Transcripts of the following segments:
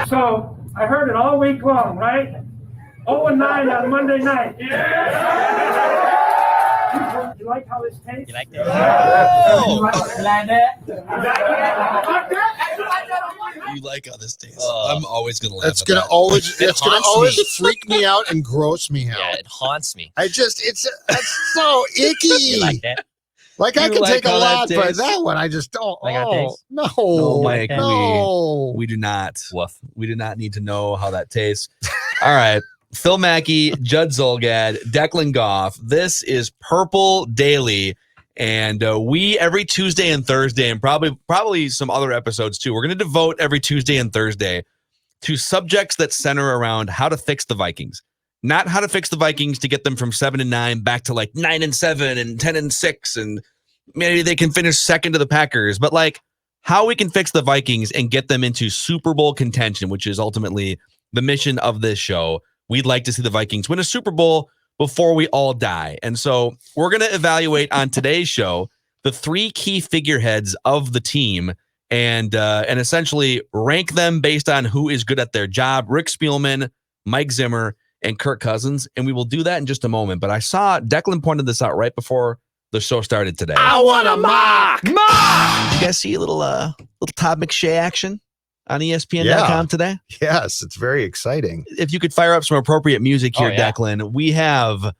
So I heard it all week long, right? 0-9 on Monday night. Yeah! You like how this tastes? You like that? Oh! You like that? You like how this tastes? I'm always gonna laugh. That's at gonna that. always. It's gonna always me. freak me out and gross me out. Yeah, it haunts me. That's so icky. You like that? Like I You can like take a how that lot, but tastes? that one I just don't. Like how it tastes? No, No, Mike, no. we do not. Woof. We do not need to know how that tastes. All right. Phil Mackey, Judd Zulgad, Declan Goff. This is Purple Daily. And we, every Tuesday and Thursday, and probably some other episodes too, we're going to devote every Tuesday and Thursday to subjects that center around how to fix the Vikings. Not how to fix the Vikings to get them from 7-9 back to like 9-7 and 10-6, and maybe they can finish second to the Packers, but like how we can fix the Vikings and get them into Super Bowl contention, which is ultimately the mission of this show. We'd like to see the Vikings win a Super Bowl before we all die. And so we're going to evaluate on today's show the 3 key figureheads of the team and essentially rank them based on who is good at their job. Rick Spielman, Mike Zimmer, and Kirk Cousins. And we will do that in just a moment. But I saw Declan pointed this out right before the show started today. I want a mock. Did you guys see a little Todd McShay action on ESPN.com today? Yes, it's very exciting. If you could fire up some appropriate music here, yeah. Declan, we have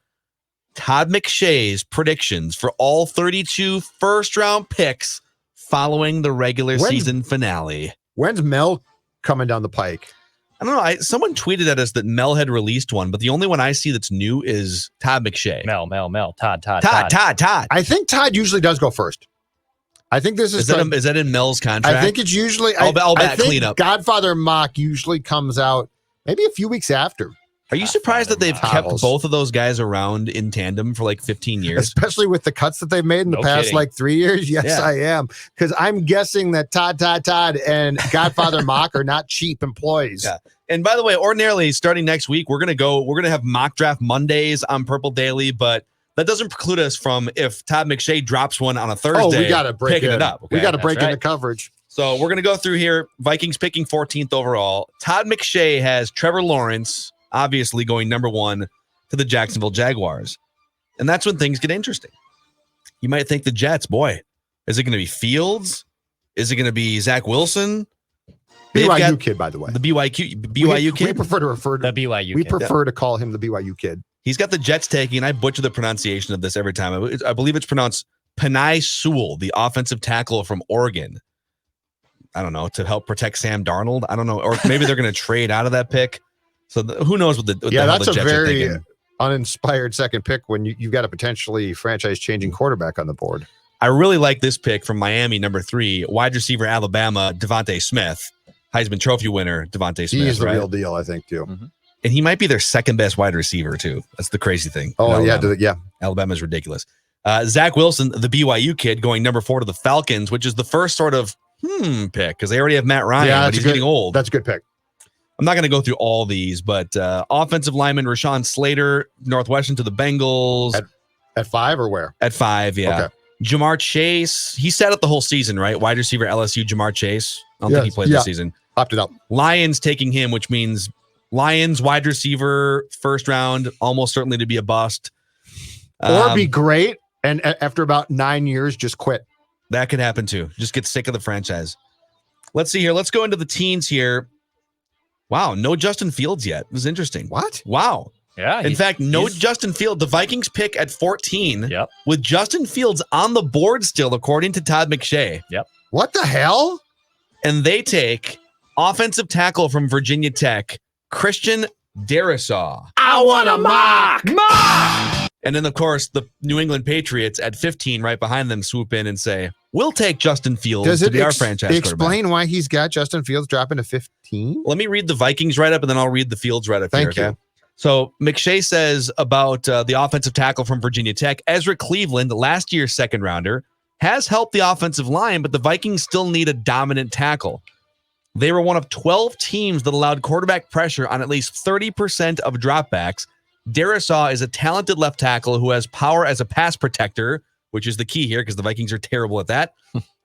Todd McShay's predictions for all 32 first-round picks following the regular season finale. When's Mel coming down the pike? I don't know. Someone tweeted at us that Mel had released one, but the only one I see that's new is Todd McShay. Mel, Todd. I think Todd usually does go first. I think this is that in Mel's contract? I think it's usually. I'll bet I think cleanup. Godfather Mock usually comes out maybe a few weeks after. Are you surprised that they've kept Towels. both of those guys around in tandem for like 15 years? Especially with the cuts that they've made in the No past kidding. like 3 years. Yes, Yeah. I am. Because I'm guessing that Todd and Godfather Mock are not cheap employees. Yeah. And by the way, ordinarily starting next week, we're gonna have mock draft Mondays on Purple Daily, but that doesn't preclude us from, if Todd McShay drops one on a Thursday, Oh, we got to break picking in. it up. We got to That's break right. into coverage. So we're going to go through here. Vikings picking 14th overall. Todd McShay has Trevor Lawrence, obviously going number 1 to the Jacksonville Jaguars. And that's when things get interesting. You might think the Jets, boy, is it going to be Fields? Is it going to be Zach Wilson? They've BYU got kid, by the way. the BYU kid. We prefer to refer to The BYU We kid. prefer to call him the BYU kid. He's got the Jets taking, and I butcher the pronunciation of this every time. I believe it's pronounced Penei Sewell, the offensive tackle from Oregon. I don't know, to help protect Sam Darnold. I don't know. Or maybe they're going to trade out of that pick. So who knows what the hell That's the a Jets are very thinking. uninspired second pick when you've got a potentially franchise-changing quarterback on the board. I really like this pick from Miami, number 3, wide receiver Alabama, Devontae Smith, Heisman Trophy winner Devontae Smith. He's the right? real deal, I think, too. Mm-hmm. And he might be their second best wide receiver, too. That's the crazy thing. Oh, yeah. Alabama. Alabama's ridiculous. Zach Wilson, the BYU kid, going number 4 to the Falcons, which is the first sort of pick, because they already have Matt Ryan, but he's getting old. That's a good pick. I'm not going to go through all these, but offensive lineman Rashawn Slater, Northwestern to the Bengals. At 5 or where? At 5, yeah. Okay. Jamar Chase, he sat out the whole season, right? Wide receiver LSU, Jamar Chase. I don't think he played this season. Opted out. Lions taking him, which means Lions wide receiver, first round, almost certainly to be a bust. Or be great, and after about 9 years, just quit. That could happen too. Just get sick of the franchise. Let's see here. Let's go into the teens here. Wow, no Justin Fields yet. It was interesting. What? Wow. Yeah. In fact, no Justin Fields. The Vikings pick at 14 Yep. with Justin Fields on the board still, according to Todd McShay. Yep. What the hell? And they take offensive tackle from Virginia Tech, Christian Darrisaw. I want a mock. And then, of course, the New England Patriots at 15 right behind them swoop in and say, we'll take Justin Fields Does to it be our franchise quarterback. explain why he's got Justin Fields dropping to 15? Let me read the Vikings write-up, and then I'll read the Fields write-up here, Thank you. okay? So McShay says about the offensive tackle from Virginia Tech, Ezra Cleveland, last year's second rounder, has helped the offensive line, but the Vikings still need a dominant tackle. They were one of 12 teams that allowed quarterback pressure on at least 30% of dropbacks. Darrisaw is a talented left tackle who has power as a pass protector, which is the key here because the Vikings are terrible at that,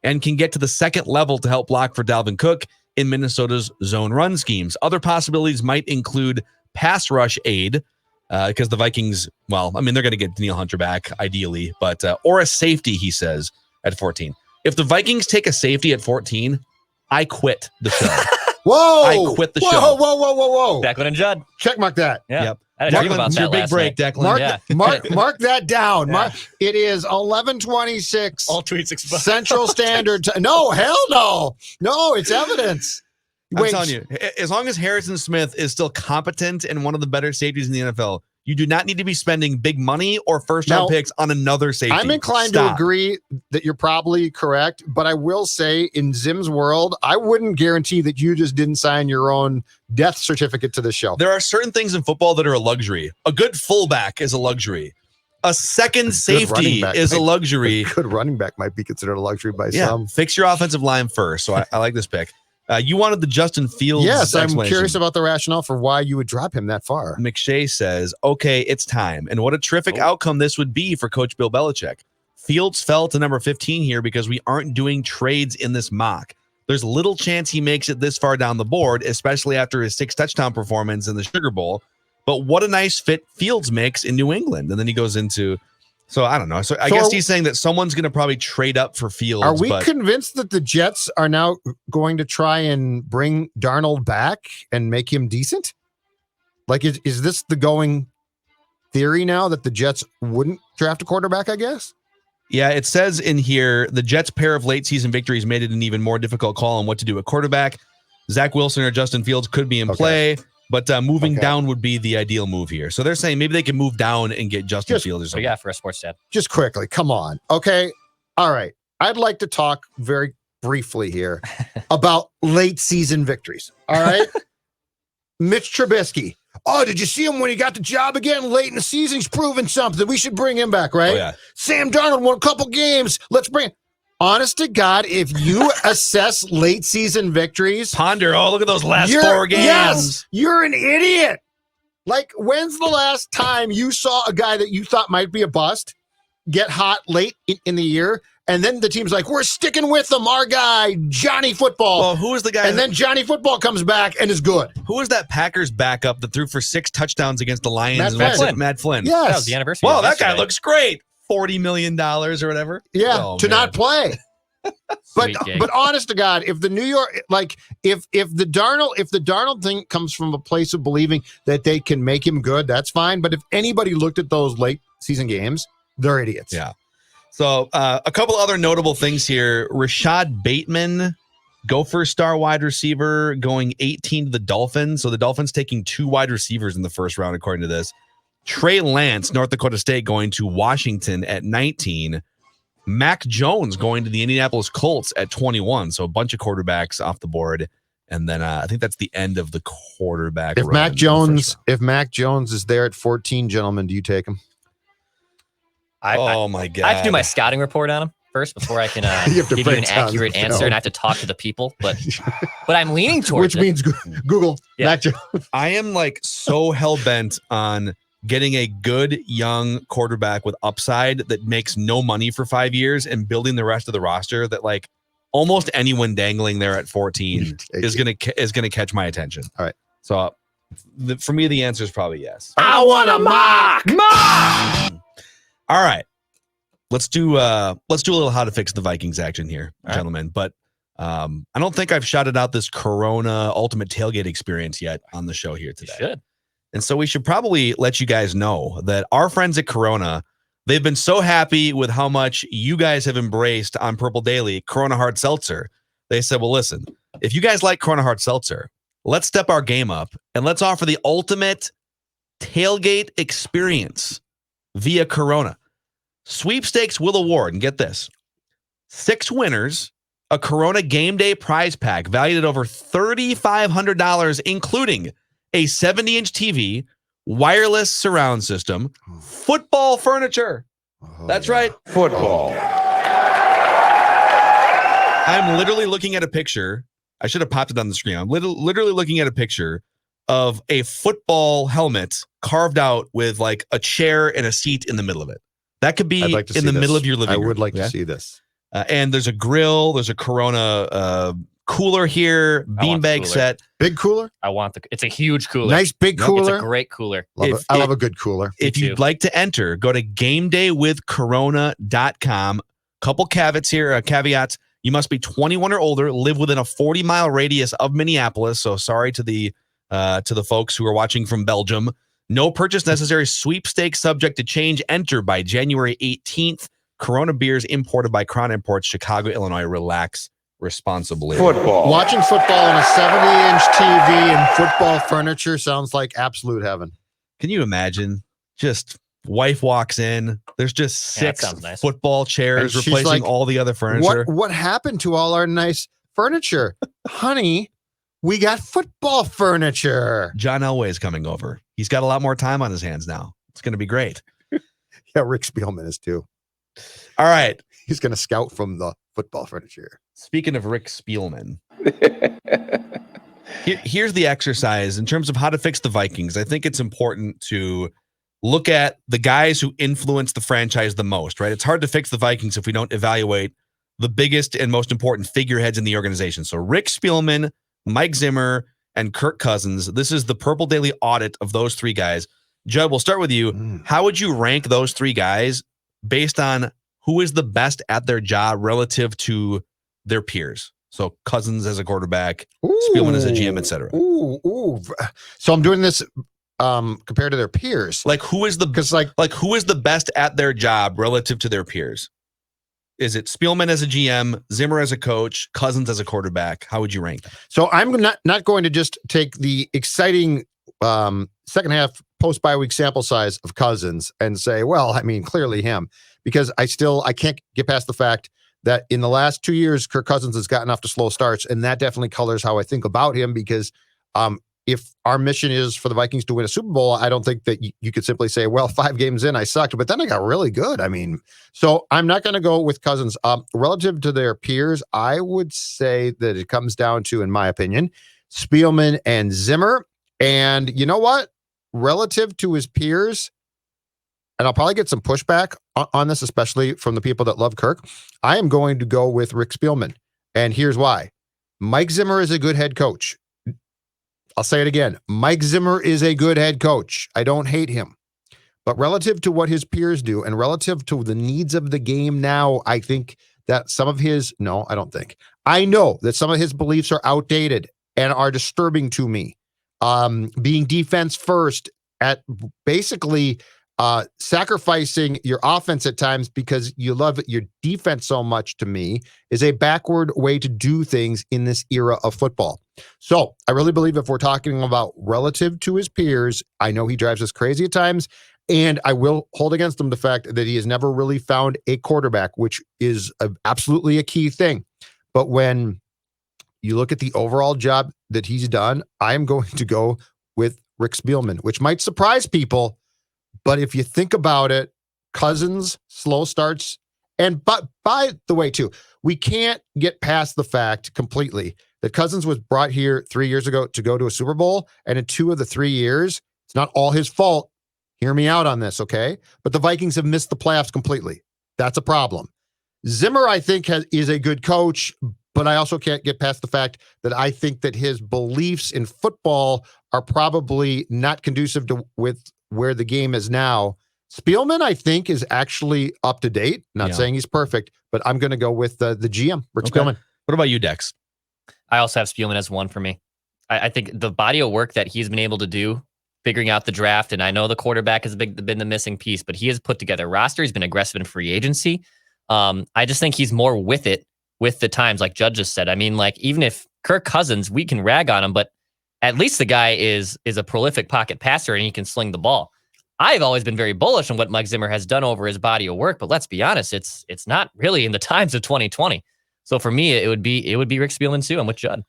and can get to the second level to help block for Dalvin Cook. in Minnesota's zone run schemes. Other possibilities might include pass rush aid, because the Vikings, well, I mean, they're going to get Danielle Hunter back, ideally, but or a safety, he says, at 14. If the Vikings take a safety at 14, I quit the show. Whoa! I quit the show. Whoa! Declan and Judd. Check mark that. Yeah. Yep. I had a dream about Your that big last break, night. Declan. Mark that down. Yeah. Mark, it is 11:26 All tweets exposed. Central Standard Time. No, hell no. No, it's evidence. I'm telling you, as long as Harrison Smith is still competent and one of the better safeties in the NFL, you do not need to be spending big money or first-round picks on another safety. I'm inclined to agree that you're probably correct, but I will say in Zim's world, I wouldn't guarantee that you just didn't sign your own death certificate to the show. There are certain things in football that are a luxury. A good fullback is a luxury. A second safety is a luxury. A good running back might be considered a luxury by some. Fix your offensive line first. So I like this pick. You wanted the Justin Fields. Yes, I'm curious about the rationale for why you would drop him that far. McShay says, okay, it's time. And what a terrific outcome this would be for Coach Bill Belichick. Fields fell to number 15 here because we aren't doing trades in this mock. There's little chance he makes it this far down the board, especially after his 6 touchdown performance in the Sugar Bowl. But what a nice fit Fields makes in New England. And then he goes into... So I don't know. So I guess he's saying that someone's going to probably trade up for Fields. Are we convinced that the Jets are now going to try and bring Darnold back and make him decent? Like, is this the going theory now that the Jets wouldn't draft a quarterback, I guess? Yeah, it says in here, the Jets' pair of late season victories made it an even more difficult call on what to do at quarterback. Zach Wilson or Justin Fields could be in play. But moving down would be the ideal move here. So they're saying maybe they can move down and get Justin Fields or something. Yeah, for a sports chat. Just quickly, come on. Okay. All right. I'd like to talk very briefly here about late season victories. All right. Mitch Trubisky. Oh, did you see him when he got the job again late in the season? He's proven something. We should bring him back, right? Oh, yeah. Sam Darnold won a couple games. Let's bring Honest to God, if you assess late season victories, ponder, look at those last 4 games. Yes, you're an idiot. Like, when's the last time you saw a guy that you thought might be a bust get hot late in the year, and then the team's like, we're sticking with him, our guy, Johnny Football. Well, who is the guy? And then Johnny Football comes back and is good. Who is that Packers backup that threw for 6 touchdowns against the Lions? Matt Flynn. Yes. That was the anniversary. Well, that guy looks great. $40 million or whatever. Yeah, not play. But honest to God, if the New York, like if the Darnold thing comes from a place of believing that they can make him good, that's fine. But if anybody looked at those late season games, they're idiots. Yeah. So a couple other notable things here. Rashad Bateman, Gopher star wide receiver, going 18 to the Dolphins. So the Dolphins taking 2 wide receivers in the first round, according to this. Trey Lance, North Dakota State, going to Washington at 19. Mac Jones going to the Indianapolis Colts at 21. So a bunch of quarterbacks off the board. And then I think that's the end of the quarterback. If Mac Jones is there at 14, gentlemen, do you take him? My God. I have to do my scouting report on him first before I can give you an accurate answer, and I have to talk to the people. But I'm leaning towards which means Google. Yeah. Mac Jones. I am like so hell-bent on getting a good young quarterback with upside that makes no money for 5 years and building the rest of the roster that like almost anyone dangling there at 14 is gonna catch my attention. All right. So for me, the answer is probably yes. I want a mock. All right. Let's do a little how to fix the Vikings action here, gentlemen. But I don't think I've shouted out this Corona Ultimate Tailgate experience yet on the show here today. You should. And so we should probably let you guys know that our friends at Corona, they've been so happy with how much you guys have embraced on Purple Daily Corona Hard Seltzer. They said, well, listen, if you guys like Corona Hard Seltzer, let's step our game up and let's offer the ultimate tailgate experience via Corona. Sweepstakes will award, and get this, 6 winners, a Corona game day prize pack valued at over $3,500, including a 70-inch TV, wireless surround system, football furniture. That's right. Football. I'm literally looking at a picture. I should have popped it on the screen. I'm literally looking at a picture of a football helmet carved out with like a chair and a seat in the middle of it. That could be in the middle of your living room. I would like to see this. And there's a grill. There's a Corona cooler here, beanbag cooler. set. Big cooler? It's a huge cooler. Nice big cooler. It's a great cooler. I love a good cooler. If you'd like to enter, go to gamedaywithcorona.com. Couple caveats. You must be 21 or older, live within a 40-mile radius of Minneapolis. So sorry to the folks who are watching from Belgium. No purchase necessary. Sweepstakes subject to change. Enter by January 18th. Corona beers imported by Crown Imports, Chicago, Illinois. Relax responsibly. Watching football on a 70-inch TV and football furniture sounds like absolute heaven. Can you imagine? Just wife walks in. There's just 6 nice. football chairs And she's replacing like, all the other furniture. What happened to all our nice furniture? Honey, we got football furniture. John Elway's coming over. He's got a lot more time on his hands now. It's going to be great. Yeah, Rick Spielman is too. All right. He's going to scout from the football furniture. Speaking of Rick Spielman, here's the exercise in terms of how to fix the Vikings. I think it's important to look at the guys who influence the franchise the most, right? It's hard to fix the Vikings if we don't evaluate the biggest and most important figureheads in the organization. So Rick Spielman, Mike Zimmer, and Kirk Cousins. This is the Purple Daily audit of those 3 guys. Judd, we'll start with you. How would you rank those 3 guys based on who is the best at their job relative to their peers? So Cousins as a quarterback, Spielman as a GM, etc. So I'm doing this compared to their peers. Like who is the who is the best at their job relative to their peers? Is it Spielman as a GM, Zimmer as a coach, Cousins as a quarterback? How would you rank them? So I'm not going to just take the exciting second half post-bye week sample size of Cousins and say, well, I mean, clearly him, because I can't get past the fact that in the last 2 years, Kirk Cousins has gotten off to slow starts, and that definitely colors how I think about him, because if our mission is for the Vikings to win a Super Bowl, I don't think that you could simply say, well, 5 games in, I sucked, but then I got really good. I mean, so I'm not going to go with Cousins. Relative to their peers, I would say that it comes down to, in my opinion, Spielman and Zimmer. And you know what? Relative to his peers, and I'll probably get some pushback on this, especially from the people that love Kirk, I am going to go with Rick Spielman. And here's why. Mike Zimmer is a good head coach. I'll say it again. Mike Zimmer is a good head coach. I don't hate him. But relative to what his peers do and relative to the needs of the game now, I think that I know that some of his beliefs are outdated and are disturbing to me. Being defense first at basically sacrificing your offense at times because you love your defense so much, to me, is a backward way to do things in this era of football. So I really believe if we're talking about relative to his peers, I know he drives us crazy at times, and I will hold against him the fact that he has never really found a quarterback, which is absolutely a key thing. But when you look at the overall job that he's done, I'm going to go with Rick Spielman, which might surprise people. But if you think about it, Cousins, slow starts. But by the way, too, we can't get past the fact completely that Cousins was brought here 3 years ago to go to a Super Bowl. And in 2 of the 3 years, it's not all his fault. Hear me out on this, okay? But the Vikings have missed the playoffs completely. That's a problem. Zimmer, I think, is a good coach, but I also can't get past the fact that I think that his beliefs in football are probably not conducive to with where the game is now. Spielman, I think, is actually up to date. Not saying he's perfect, but I'm going to go with the GM, Rick Spielman. What about you, Dex? I also have Spielman as 1 for me. I think the body of work that he's been able to do, figuring out the draft, and I know the quarterback has been the missing piece, but he has put together a roster. He's been aggressive in free agency. I just think he's more with it with the times, like Judd just said. I mean, like, even if Kirk Cousins, we can rag on him, but at least the guy is a prolific pocket passer and he can sling the ball. I've always been very bullish on what Mike Zimmer has done over his body of work, but let's be honest, it's not really in the times of 2020. So for me, it would be Rick Spielman too. I'm with Judd.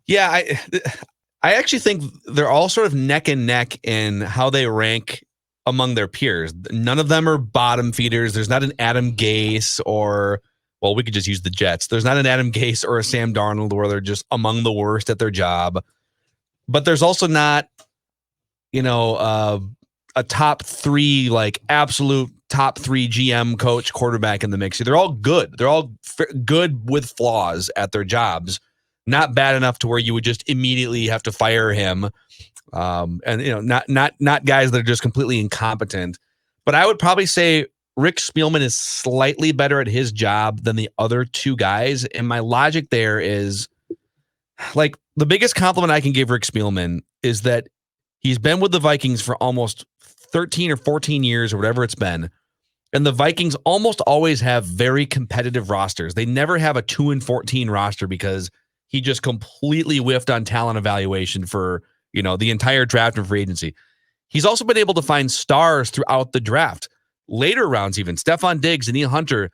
Yeah, I actually think they're all sort of neck and neck in how they rank among their peers. None of them are bottom feeders. There's not an Adam Gase or, well, we could just use the Jets. There's not an Adam Gase or a Sam Darnold where they're just among the worst at their job. But there's also not, a top 3, like absolute top 3 GM, coach, quarterback in the mix. They're all good. They're all good with flaws at their jobs. not bad enough to where you would just immediately have to fire him. And not guys that are just completely incompetent. But I would probably say Rick Spielman is slightly better at his job than the other two guys. And my logic there is, like, the biggest compliment I can give Rick Spielman is that he's been with the Vikings for almost 13 or 14 years or whatever it's been. And the Vikings almost always have very competitive rosters. They never have a 2-14 roster because he just completely whiffed on talent evaluation for, the entire draft and free agency. He's also been able to find stars throughout the draft. Later rounds even. Stephon Diggs and Danielle Hunter.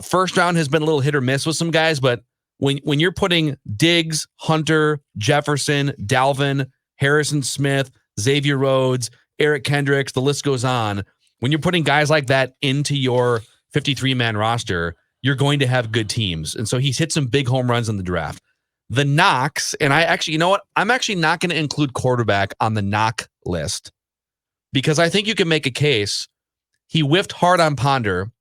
First round has been a little hit or miss with some guys, but when you're putting Diggs, Hunter, Jefferson, Dalvin, Harrison Smith, Xavier Rhodes, Eric Kendricks, the list goes on. When you're putting guys like that into your 53-man roster, you're going to have good teams. And so he's hit some big home runs in the draft. The knocks, and I actually, you know what? I'm actually not going to include quarterback on the knock list because I think you can make a case. He whiffed hard on Ponder.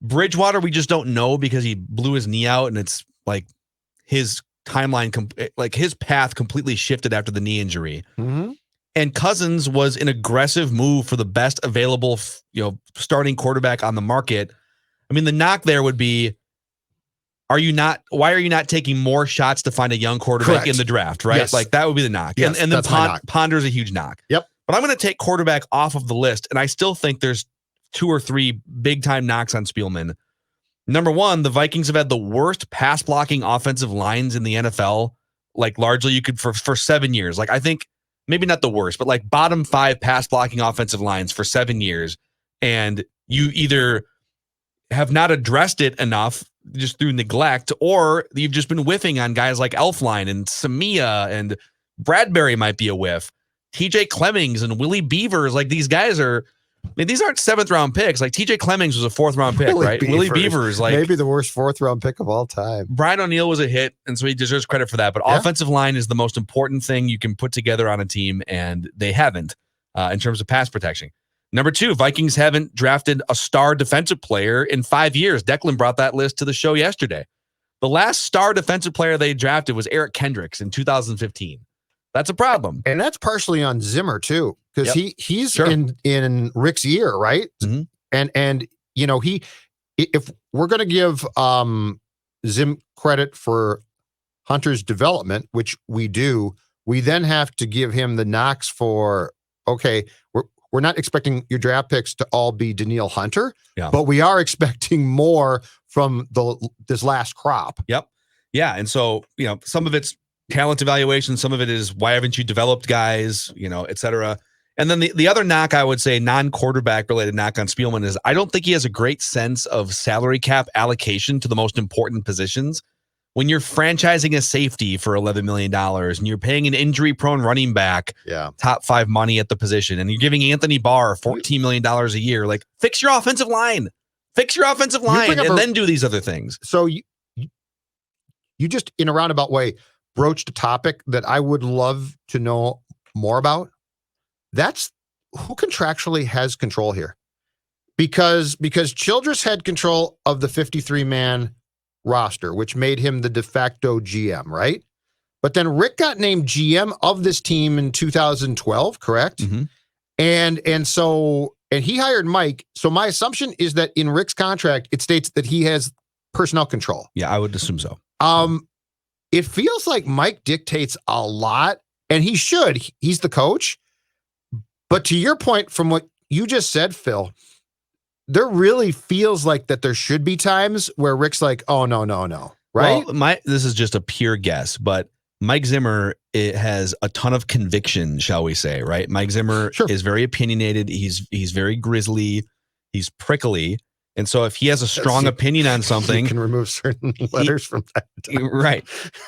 Bridgewater, we just don't know because he blew his knee out, and it's like his timeline, like his path completely shifted after the knee injury. Mm-hmm. And Cousins was an aggressive move for the best available, starting quarterback on the market. I mean, the knock there would be, why are you not taking more shots to find a young quarterback Correct. In the draft, right? Yes. Like that would be the knock. Yes, and then that's my knock. Ponder's a huge knock. Yep. But I'm going to take quarterback off of the list, and I still think there's 2 or 3 big-time knocks on Spielman. Number one, the Vikings have had the worst pass-blocking offensive lines in the NFL, like largely you could for 7 years. Like I think maybe not the worst, but like bottom 5 pass-blocking offensive lines for 7 years, and you either have not addressed it enough just through neglect, or you've just been whiffing on guys like Elflein and Samia, and Bradbury might be a whiff. TJ Clemmings and Willie Beavers, like these guys are, these aren't 7th round picks. Like TJ Clemmings was a 4th round pick, right? Willie Beavers, like maybe the worst 4th round pick of all time. Brian O'Neill was a hit, and so he deserves credit for that. But offensive line is the most important thing you can put together on a team, and they haven't in terms of pass protection. Number 2, Vikings haven't drafted a star defensive player in 5 years. Declan brought that list to the show yesterday. The last star defensive player they drafted was Eric Kendricks in 2015. That's a problem. And that's partially on Zimmer too, because he's Sure. in Rick's ear, right? Mm-hmm. And if we're going to give Zim credit for Hunter's development, which we do, we then have to give him the knocks for, okay, we're not expecting your draft picks to all be Danielle Hunter, but we are expecting more from this last crop. Yep. Yeah. And so, some of it's talent evaluation. Some of it is why haven't you developed guys, et cetera. And then the other knock, I would say, non-quarterback related knock on Spielman is I don't think he has a great sense of salary cap allocation to the most important positions. When you're franchising a safety for $11 million and you're paying an injury-prone running back top 5 money at the position, and you're giving Anthony Barr $14 million a year, like fix your offensive line. Fix your offensive line and then do these other things. So you just, in a roundabout way, broached a topic that I would love to know more about. That's who contractually has control here. Because Childress had control of the 53-man roster, which made him the de facto GM, right? But then Rick got named GM of this team in 2012, correct? Mm-hmm. And he hired Mike. So my assumption is that in Rick's contract, it states that he has personnel control. Yeah, I would assume so. It feels like Mike dictates a lot, and he should. He's the coach. But to your point, from what you just said, Phil, there really feels like that there should be times where Rick's like, oh, no, right? Well, this is just a pure guess, but Mike Zimmer has a ton of conviction, shall we say, right? Mike Zimmer is very opinionated. He's very grisly. He's prickly. And so if he has a strong opinion on something, you can remove certain letters from that. Right.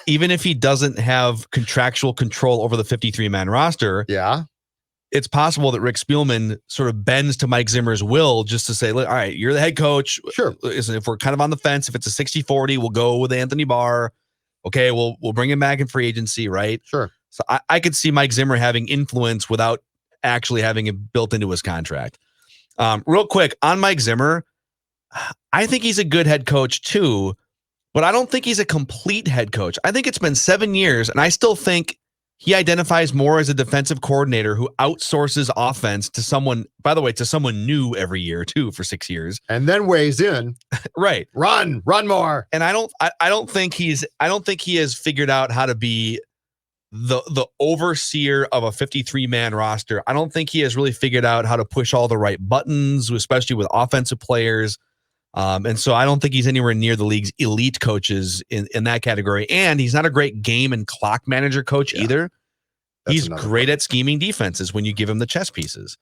Even if he doesn't have contractual control over the 53-man roster, it's possible that Rick Spielman sort of bends to Mike Zimmer's will just to say, look, all right, you're the head coach. Sure. Listen, if we're kind of on the fence, if it's a 60-40, we'll go with Anthony Barr. Okay, we'll bring him back in free agency, right? Sure. So I could see Mike Zimmer having influence without actually having it built into his contract. Real quick, on Mike Zimmer, I think he's a good head coach too, but I don't think he's a complete head coach. I think it's been 7 years, and I still think he identifies more as a defensive coordinator who outsources offense to someone, by the way, to someone new every year too for 6 years. And then weighs in. Right. Run more. And I don't think he has figured out how to be the overseer of a 53-man roster. I don't think he has really figured out how to push all the right buttons, especially with offensive players. And so I don't think he's anywhere near the league's elite coaches in that category. And he's not a great game and clock manager coach either. He's great at scheming defenses when you give him the chess pieces.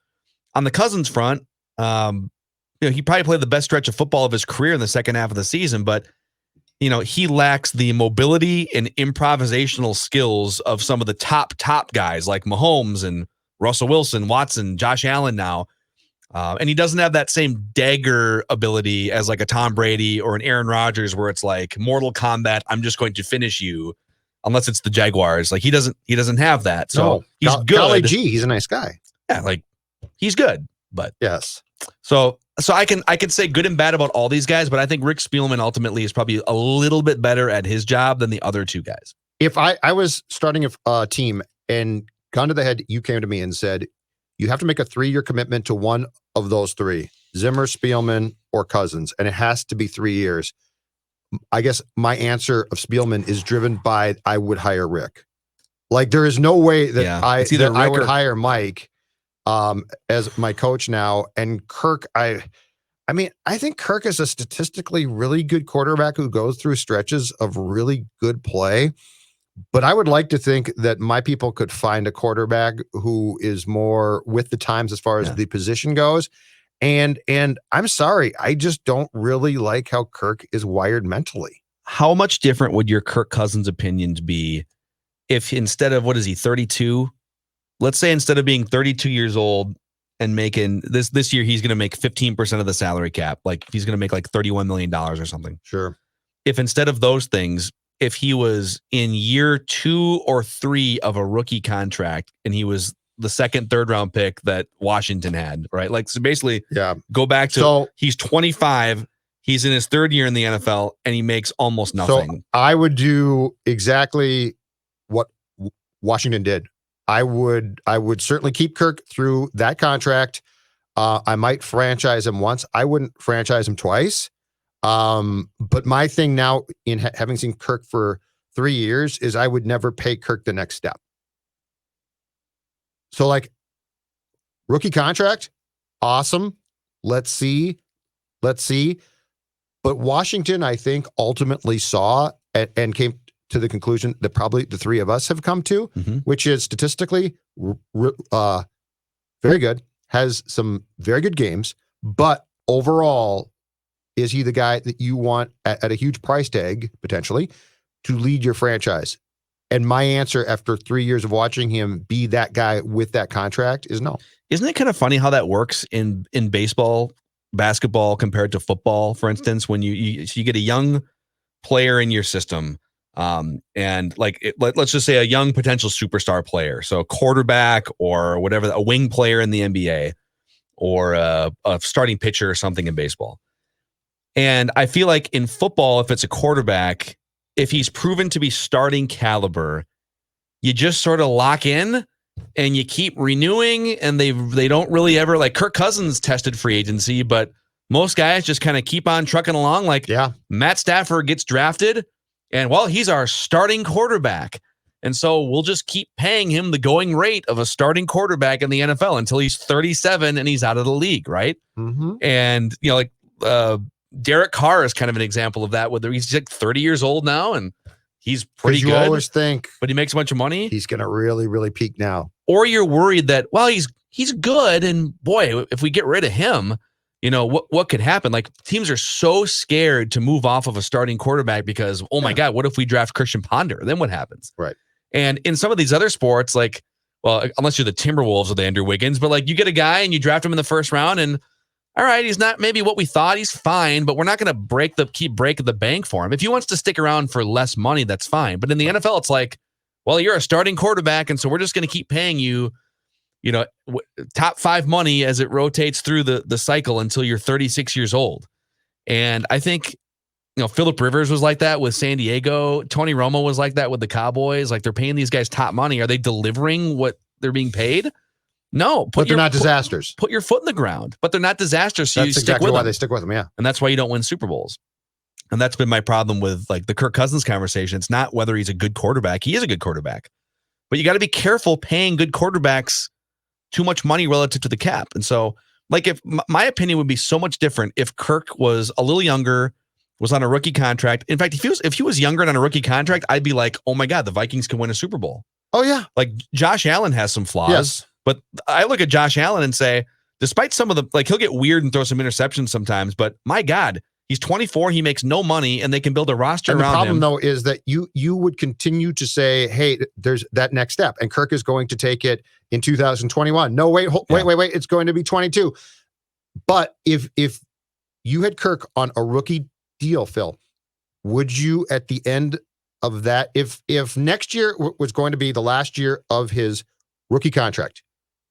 On the Cousins front, he probably played the best stretch of football of his career in the second half of the season, but he lacks the mobility and improvisational skills of some of the top guys like Mahomes and Russell Wilson, Watson, Josh Allen now. And he doesn't have that same dagger ability as like a Tom Brady or an Aaron Rodgers, where it's like Mortal Kombat, I'm just going to finish you, unless it's the Jaguars. Like he doesn't have that. So he's good. Golly gee, he's a nice guy. Yeah, like he's good. But yes. So I can say good and bad about all these guys, but I think Rick Spielman ultimately is probably a little bit better at his job than the other two guys. If I was starting a team and gun to the head, you came to me and said, you have to make a 3-year commitment to one of those three, Zimmer, Spielman, or Cousins, and it has to be 3 years. I guess my answer of Spielman is driven by I would hire Rick. Like there is no way that I would hire Mike as my coach now. And Kirk, I think Kirk is a statistically really good quarterback who goes through stretches of really good play. But I would like to think that my people could find a quarterback who is more with the times as far as the position goes. And I'm sorry, I just don't really like how Kirk is wired mentally. How much different would your Kirk Cousins opinions be if instead of, 32? Let's say instead of being 32 years old and making this year, he's going to make 15% of the salary cap. Like he's going to make like $31 million or something. Sure. If instead of those things, if he was in year 2 or 3 of a rookie contract and he was the second, third round pick that Washington had, right? Like, so basically go back to, he's 25, he's in his third year in the NFL and he makes almost nothing. So I would do exactly what Washington did. I would certainly keep Kirk through that contract. I might franchise him once. I wouldn't franchise him twice. But my thing now in having seen Kirk for 3 years is I would never pay Kirk the next step. So like rookie contract, awesome. Let's see. But Washington, I think ultimately saw and came to the conclusion that probably the three of us have come to, which is statistically very good, has some very good games, but overall, is he the guy that you want at a huge price tag, potentially, to lead your franchise? And my answer after 3 years of watching him be that guy with that contract is no. Isn't it kind of funny how that works in baseball, basketball compared to football, for instance, when you get a young player in your system, and let's just say a young potential superstar player, so a quarterback or whatever, a wing player in the NBA or a starting pitcher or something in baseball. And I feel like in football, if it's a quarterback, if he's proven to be starting caliber, you just sort of lock in and you keep renewing, and they don't really ever, like Kirk Cousins tested free agency, but most guys just kind of keep on trucking along. Like Matt Stafford gets drafted and he's our starting quarterback. And so we'll just keep paying him the going rate of a starting quarterback in the NFL until he's 37 and he's out of the league. Right. And Derek Carr is kind of an example of that, whether he's like 30 years old now and he's pretty good. You always think, but he makes a bunch of money. He's going to really, really peak now. Or you're worried that, he's good. And boy, if we get rid of him, what could happen? Like teams are so scared to move off of a starting quarterback because, oh my God, what if we draft Christian Ponder? Then what happens? Right. And in some of these other sports, unless you're the Timberwolves with Andrew Wiggins, but you get a guy and you draft him in the first round and all right, he's not maybe what we thought. He's fine, but we're not going to keep breaking the bank for him. If he wants to stick around for less money, that's fine. But in the NFL, it's like, you're a starting quarterback, and so we're just going to keep paying you, top 5 money as it rotates through the cycle until you're 36 years old. And I think Phillip Rivers was like that with San Diego. Tony Romo was like that with the Cowboys. Like, they're paying these guys top money. Are they delivering what they're being paid? No, but they're not disasters. Put your foot in the ground, but they're not disasters. So That's you stick exactly with why them. they stick with them. Yeah. And that's why you don't win Super Bowls. And that's been my problem with like the Kirk Cousins conversation. It's not whether he's a good quarterback. He is a good quarterback, but you got to be careful paying good quarterbacks too much money relative to the cap. And so, like, if my opinion would be so much different if Kirk was a little younger, was on a rookie contract. In fact, if he was younger and on a rookie contract, I'd be like, oh my God, the Vikings can win a Super Bowl. Oh yeah. Like, Josh Allen has some flaws, Yes. but I look at Josh Allen and say, despite some of the, like, he'll get weird and throw some interceptions sometimes, but my God, he's 24. He makes no money, and they can build a roster And the around problem him. though is that you would continue to say, hey, there's that next step, and Kirk is going to take it in 2021. No, wait, wait. It's going to be 22. But if you had Kirk on a rookie deal, Phil, would you at the end of that, if next year was going to be the last year of his rookie contract,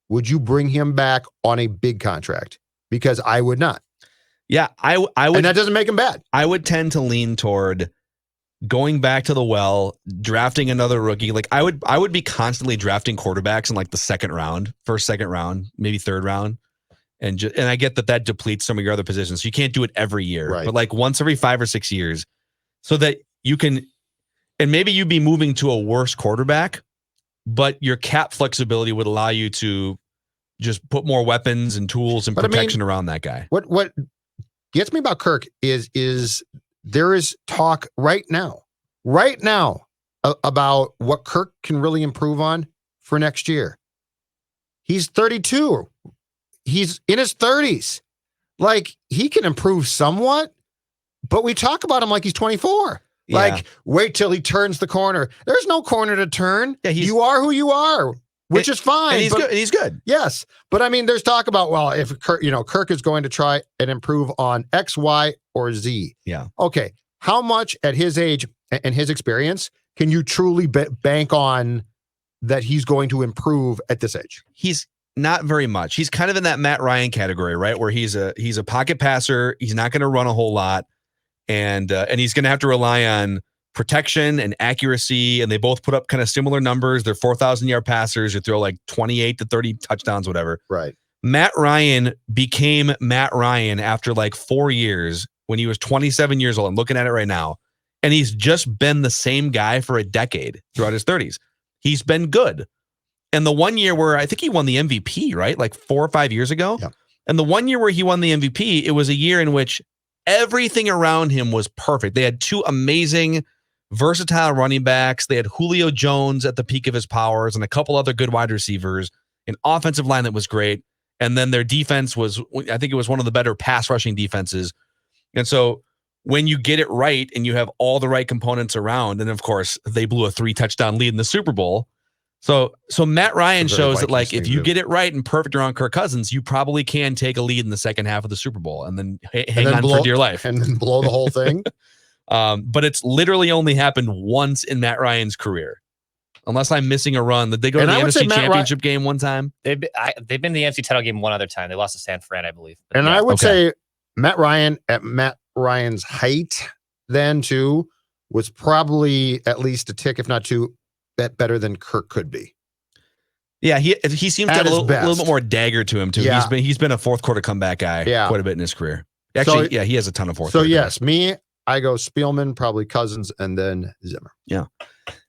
would you bring him back on a big contract? Because I would not. Yeah, I would. And that doesn't make him bad. I would tend to lean toward going back to the well, drafting another rookie. Like, I would be constantly drafting quarterbacks in like the second round, second round, maybe third round. And I get that depletes some of your other positions. So you can't do it every year, Right. but like once every 5 or 6 years, so that you can, and maybe you'd be moving to a worse quarterback, but your cap flexibility would allow you to just put more weapons and tools and protection around that guy. What gets me about Kirk is there is talk right now about what Kirk can really improve on for next year. He's 32. He's in his 30s. Like, he can improve somewhat, but we talk about him like he's 24. Yeah. Like, wait till he turns the corner. There's no corner to turn. Yeah, you are who you are, which is fine. And he's good. Yes. But I mean, there's talk about, well, if Kirk is going to try and improve on X, Y, or Z. Yeah. Okay. How much at his age and his experience can you truly bank on that he's going to improve at this age? He's not very much. He's kind of in that Matt Ryan category, right? Where he's a pocket passer. He's not going to run a whole lot. And he's going to have to rely on protection and accuracy. And they both put up kind of similar numbers. They're 4,000-yard passers who throw like 28 to 30 touchdowns, whatever. Right. Matt Ryan became Matt Ryan after like 4 years when he was 27 years old. I'm looking at it right now. And he's just been the same guy for a decade throughout his 30s. He's been good. And the 1 year where I think he won the MVP, right? Like 4 or 5 years ago. Yeah. And the 1 year where he won the MVP, it was a year in which everything around him was perfect. They had two amazing, versatile running backs. They had Julio Jones at the peak of his powers and a couple other good wide receivers, an offensive line that was great. And then their defense was, I think it was one of the better pass rushing defenses. And so when you get it right and you have all the right components around, and of course they blew a 3-touchdown lead in the Super Bowl. So Matt Ryan shows that, like, if you get it right and perfect around Kirk Cousins, you probably can take a lead in the second half of the Super Bowl and then hang on for dear life. And then blow the whole thing. But it's literally only happened once in Matt Ryan's career. Unless I'm missing a run. Did they go to the NFC Championship game one time? They've been in the NFC title game one other time. They lost to San Fran, I believe. But And yeah. I would say Matt Ryan at Matt Ryan's height then too was probably at least a tick, if not two, better than Kirk could be. Yeah, he seems to have a little bit more dagger to him too. Yeah. He's been a fourth quarter comeback guy quite a bit in his career. Actually, he has a ton of fourth. So yes, I go Spielman, probably Cousins, and then Zimmer. Yeah.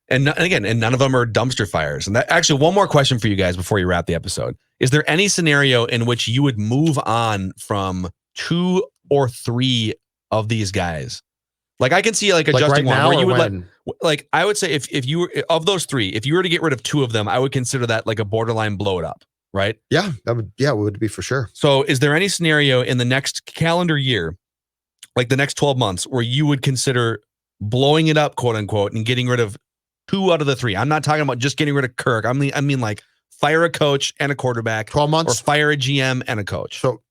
And none of them are dumpster fires. And that, actually, one more question for you guys before you wrap the episode. Is there any scenario in which you would move on from 2 or 3 of these guys? Like, I can see like adjusting right one where you would when? like I would say if you were of those 3, if you were to get rid of 2 of them, I would consider that like a borderline blow it up, right? Yeah, it would be for sure. So is there any scenario in the next calendar year, like the next 12 months, where you would consider blowing it up, quote unquote, and getting rid of 2 out of the 3? I'm not talking about just getting rid of Kirk. I mean like fire a coach and a quarterback, 12 months, or fire a GM and a coach. So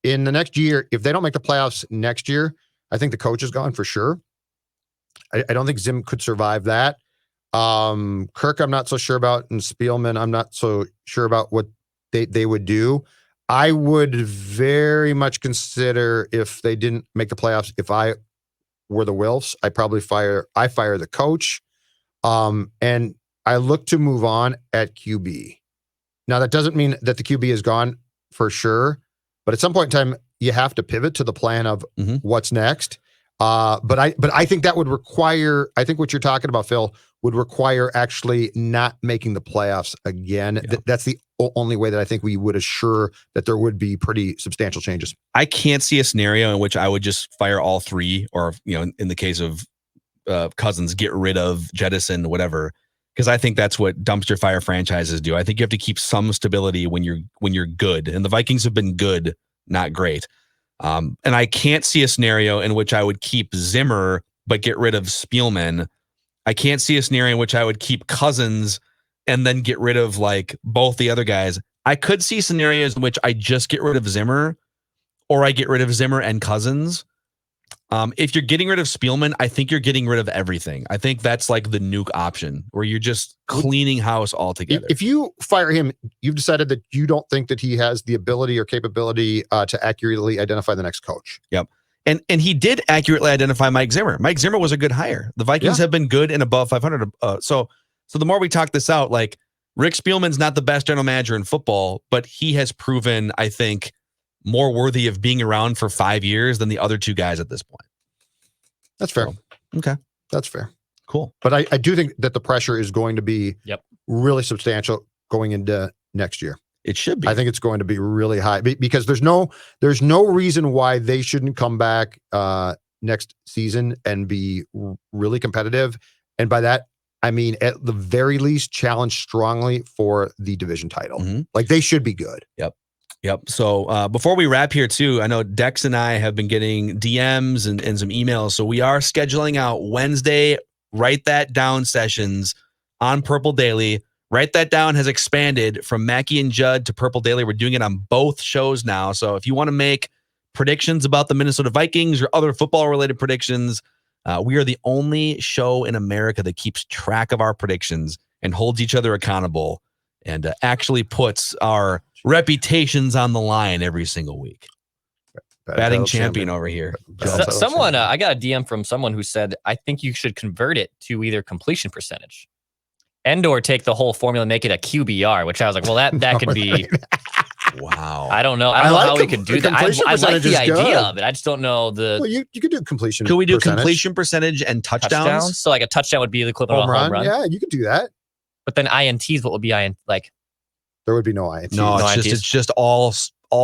in the next year, if they don't make the playoffs next year, I think the coach is gone for sure. I don't think Zim could survive that. Kirk, I'm not so sure about, and Spielman, I'm not so sure about what they would do. I would very much consider, if they didn't make the playoffs, if I were the Wilfs, I fire the coach. And I look to move on at QB. Now, that doesn't mean that the QB is gone for sure, but at some point in time, you have to pivot to the plan of what's next. But I think that would require, I think what you're talking about, Phil, would require actually not making the playoffs again. Yeah. That's the only way that I think we would assure that there would be pretty substantial changes. I can't see a scenario in which I would just fire all three, or in the case of Cousins, get rid of, jettison, whatever, because I think that's what dumpster fire franchises do. I think you have to keep some stability when you're good, and the Vikings have been good, not great. And I can't see a scenario in which I would keep Zimmer but get rid of Spielman. I can't see a scenario in which I would keep Cousins and then get rid of like both the other guys. I could see scenarios in which I just get rid of Zimmer, or I get rid of Zimmer and Cousins. If you're getting rid of Spielman, I think you're getting rid of everything. I think that's like the nuke option, where you're just cleaning house altogether. If you fire him, you've decided that you don't think that he has the ability or capability to accurately identify the next coach. Yep. And he did accurately identify Mike Zimmer. Mike Zimmer was a good hire. The Vikings have been good and above 500. So the more we talk this out, like, Rick Spielman's not the best general manager in football, but he has proven, I think, more worthy of being around for 5 years than the other two guys at this point. That's fair. So, okay. That's fair. Cool. But I do think that the pressure is going to be really substantial going into next year. It should be. I think it's going to be really high because there's no reason why they shouldn't come back next season and be really competitive. And by that, I mean, at the very least, challenge strongly for the division title. Like, they should be good. Yep. So before we wrap here too, I know Dex and I have been getting DMs and some emails. So we are scheduling out Wednesday, write that down sessions on Purple Daily. Write that down has expanded from Mackey and Judd to Purple Daily. We're doing it on both shows now. So if you want to make predictions about the Minnesota Vikings or other football related predictions, we are the only show in America that keeps track of our predictions and holds each other accountable and actually puts our reputations on the line every single week. Batting champion over here. Someone, I got a DM from someone who said, I think you should convert it to either completion percentage and or take the whole formula and make it a QBR, which I was like, well, that could be. Wow. I don't know. I don't know how we could do that. I like the idea of it. I just don't know the. Well, you could do completion. Could we do completion percentage and touchdowns? So like a touchdown would be the equivalent of a home run. Yeah, you could do that. But then INTs, what would be INT like? There would be no INTs. No, it's just all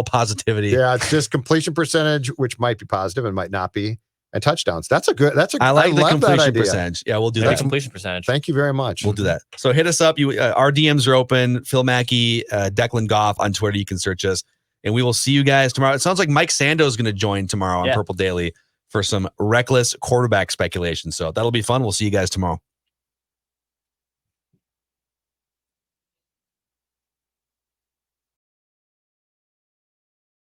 positivity. Yeah, it's just completion percentage, which might be positive and might not be, and touchdowns. I like the completion percentage. Yeah, we'll do that. Completion percentage. Thank you very much. We'll do that. So hit us up. Our DMs are open. Phil Mackey, Declan Goff on Twitter. You can search us, and we will see you guys tomorrow. It sounds like Mike Sando is going to join tomorrow on Purple Daily for some reckless quarterback speculation. So that'll be fun. We'll see you guys tomorrow.